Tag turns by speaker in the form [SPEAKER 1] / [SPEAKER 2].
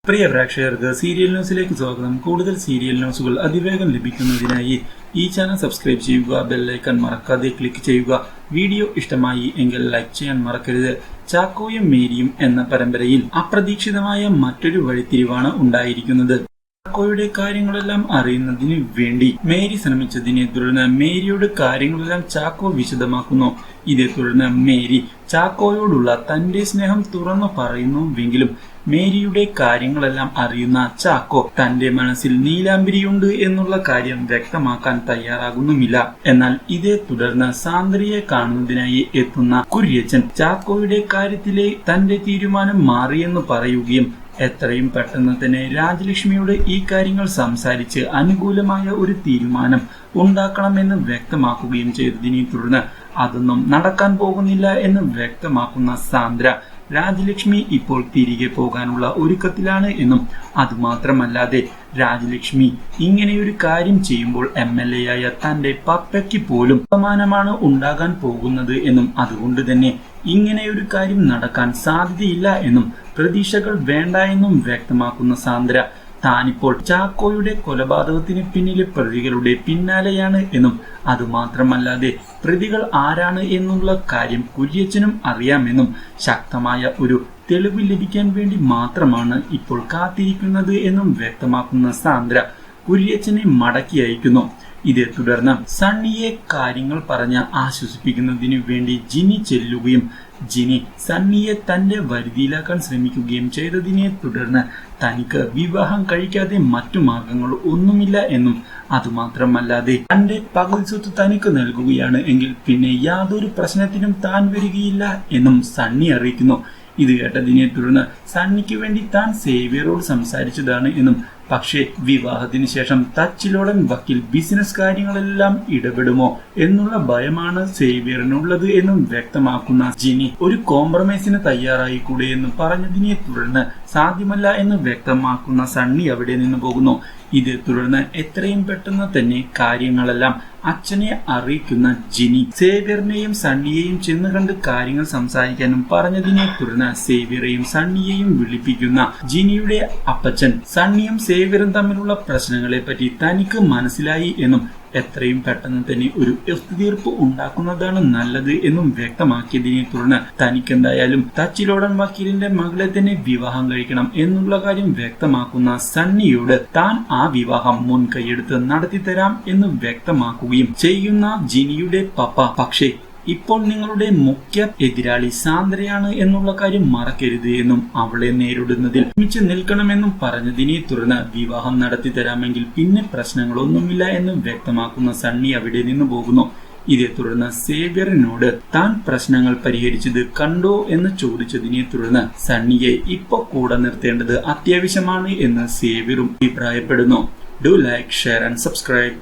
[SPEAKER 1] പ്രിയ പ്രേക്ഷകർക്ക് സീരിയൽ ന്യൂസിലേക്ക് സ്വാഗതം. കൂടുതൽ സീരിയൽ ന്യൂസുകൾ അതിവേഗം ലഭിക്കുന്നതിനായി ഈ ചാനൽ സബ്സ്ക്രൈബ് ചെയ്യുക, ബെല്ലൈക്കൺ മറക്കാതെ ക്ലിക്ക് ചെയ്യുക. വീഡിയോ ഇഷ്ടമായി എങ്കിൽ ലൈക്ക് ചെയ്യാൻ മറക്കരുത്. ചാക്കോയും മേരിയും എന്ന പരമ്പരയിൽ അപ്രതീക്ഷിതമായ മറ്റൊരു വഴിത്തിരിവാണ് ഉണ്ടായിരിക്കുന്നത്. ചാക്കോയുടെ കാര്യങ്ങളെല്ലാം അറിയുന്നതിന് വേണ്ടി മേരി ശ്രമിച്ചതിനെ തുടർന്ന് മേരിയുടെ കാര്യങ്ങളെല്ലാം ചാക്കോ വിശദമാക്കുന്നു. ഇതേ തുടർന്ന് മേരി ചാക്കോയോടുള്ള തന്റെ സ്നേഹം തുറന്നു പറയുന്നുവെങ്കിലും മേരിയുടെ കാര്യങ്ങളെല്ലാം അറിയുന്ന ചാക്കോ തന്റെ മനസ്സിൽ നീലാംബരിയുണ്ട് എന്നുള്ള കാര്യം വ്യക്തമാക്കാൻ തയ്യാറാകുന്നുമില്ല. എന്നാൽ ഇതേ തുടർന്ന് സാന്ദ്രയെ കാണുന്നതിനായി എത്തുന്ന കുര്യച്ചൻ ചാക്കോയുടെ കാര്യത്തിലെ തന്റെ തീരുമാനം മാറിയെന്ന് പറയുകയും എത്രയും പെട്ടെന്ന് തന്നെ രാജലക്ഷ്മിയോട് ഈ കാര്യങ്ങൾ സംസാരിച്ച് അനുകൂലമായ ഒരു തീരുമാനം ഉണ്ടാക്കണമെന്ന് വ്യക്തമാക്കുകയും ചെയ്തതിനെ തുടർന്ന് അതൊന്നും നടക്കാൻ പോകുന്നില്ല എന്ന് വ്യക്തമാക്കുന്ന സാന്ദ്ര രാജലക്ഷ്മി ഇപ്പോൾ തിരികെ പോകാനുള്ള ഒരുക്കത്തിലാണ് എന്നും അതുമാത്രമല്ലാതെ രാജലക്ഷ്മി ഇങ്ങനെയൊരു കാര്യം ചെയ്യുമ്പോൾ MLA ആയ തന്റെ പപ്പയ്ക്ക് പോലും അപമാനമാണ് ഉണ്ടാകാൻ പോകുന്നത് എന്നും അതുകൊണ്ട് തന്നെ ഇങ്ങനെയൊരു കാര്യം നടക്കാൻ സാധ്യതയില്ല എന്നും പ്രതീക്ഷകൾ വേണ്ട എന്നും വ്യക്തമാക്കുന്ന സാന്ദ്ര താനിപ്പോൾ ചാക്കോയുടെ കൊലപാതകത്തിന് പിന്നിലെ പ്രതികളുടെ പിന്നാലെയാണ് എന്നും അതുമാത്രമല്ലാതെ പ്രതികൾ ആരാണ് എന്നുള്ള കാര്യം കുര്യച്ചനും അറിയാമെന്നും ശക്തമായ ഒരു തെളിവ് ലഭിക്കാൻ വേണ്ടി മാത്രമാണ് ഇപ്പോൾ കാത്തിരിക്കുന്നത് എന്നും വ്യക്തമാക്കുന്ന സാന്ദ്ര കുര്യച്ചനെ മടക്കി അയക്കുന്നു. ഇതേ തുടർന്ന് സണ്ണിയെ കാര്യങ്ങൾ പറഞ്ഞ് ആശ്വസിപ്പിക്കുന്നതിന് വേണ്ടി ജിനി ചെല്ലുകയും ജിനി സണ്ണിയെ തന്റെ വരുതിയിലാക്കാൻ ശ്രമിക്കുകയും ചെയ്തതിനെ തുടർന്ന് തനിക്ക് വിവാഹം കഴിക്കാതെ മറ്റു മാർഗങ്ങൾ ഒന്നുമില്ല എന്നും അതുമാത്രമല്ലാതെ തന്റെ പകൽ സ്വത്ത് തനിക്ക് നൽകുകയാണ് എങ്കിൽ പിന്നെ യാതൊരു പ്രശ്നത്തിനും താൻ വരികയില്ല എന്നും സണ്ണി അറിയിക്കുന്നു. ഇത് കേട്ടതിനെ തുടർന്ന് സണ്ണിക്ക് വേണ്ടി താൻ സേവ്യറോട് സംസാരിച്ചതാണ് എന്നും പക്ഷേ വിവാഹത്തിന് ശേഷം തച്ചിലോടൻ വക്കീൽ ബിസിനസ് കാര്യങ്ങളെല്ലാം ഇടപെടുമോ എന്നുള്ള ഭയമാണ് സേവ്യറിനുള്ളത് എന്നും വ്യക്തമാക്കുന്ന ജിനി ഒരു കോംപ്രമൈസിന് തയ്യാറായിക്കൂടെ എന്ന് പറഞ്ഞതിനെ തുടർന്ന് സാധ്യമല്ല എന്ന് വ്യക്തമാക്കുന്ന സണ്ണി അവിടെ നിന്ന് പോകുന്നു. ഇതേ തുടർന്ന് എത്രയും പെട്ടെന്ന് തന്നെ കാര്യങ്ങളെല്ലാം അച്ഛനെ അറിയിക്കുന്ന ജിനി സേവ്യറിനെയും സണ്ണിയെയും ചെന്ന് കണ്ട് കാര്യങ്ങൾ സംസാരിക്കാനും പറഞ്ഞതിനെ തുടർന്ന് സേവ്യറെയും സണ്ണിയെയും വിളിപ്പിക്കുന്ന ജിനിയുടെ അപ്പച്ചൻ സണ്ണിയും സേവ്യറും തമ്മിലുള്ള പ്രശ്നങ്ങളെ പറ്റി തനിക്ക് മനസ്സിലായി എന്നും എത്രയും പെട്ടെന്ന് തന്നെ ഒരു ഒത്തുതീർപ്പ് ഉണ്ടാക്കുന്നതാണ് നല്ലത് എന്നും വ്യക്തമാക്കിയതിനെ തുടർന്ന് തനിക്കെന്തായാലും തച്ചിലോടൻ വക്കീലിന്റെ മകളെ തന്നെ വിവാഹം കഴിക്കണം എന്നുള്ള കാര്യം വ്യക്തമാക്കുന്ന സണ്ണിയോട് താൻ ആ വിവാഹം മുൻകൈയെടുത്ത് നടത്തിത്തരാം എന്ന് വ്യക്തമാക്കുകയും ചെയ്യുന്ന ജിനിയുടെ പപ്പ പക്ഷേ ഇപ്പോൾ നിങ്ങളുടെ മുഖ്യ എതിരാളി സാന്ദ്രയാണ് എന്നുള്ള കാര്യം മറക്കരുത് എന്നും അവളെ നേരിടുന്നതിൽ ഒരുമിച്ച് നിൽക്കണമെന്നും പറഞ്ഞതിനെ തുടർന്ന് വിവാഹം നടത്തി തരാമെങ്കിൽ പിന്നെ പ്രശ്നങ്ങളൊന്നുമില്ല എന്നും വ്യക്തമാക്കുന്ന സണ്ണി അവിടെ നിന്ന് പോകുന്നു. ഇതേ തുടർന്ന് സേവ്യറിനോട് താൻ പ്രശ്നങ്ങൾ പരിഹരിച്ചത് കണ്ടോ എന്ന് ചോദിച്ചതിനെ തുടർന്ന് സണ്ണിയെ ഇപ്പൊ കൂടെ നിർത്തേണ്ടത് അത്യാവശ്യമാണ് എന്ന് സേവ്യറും അഭിപ്രായപ്പെടുന്നു. Do like, share and subscribe.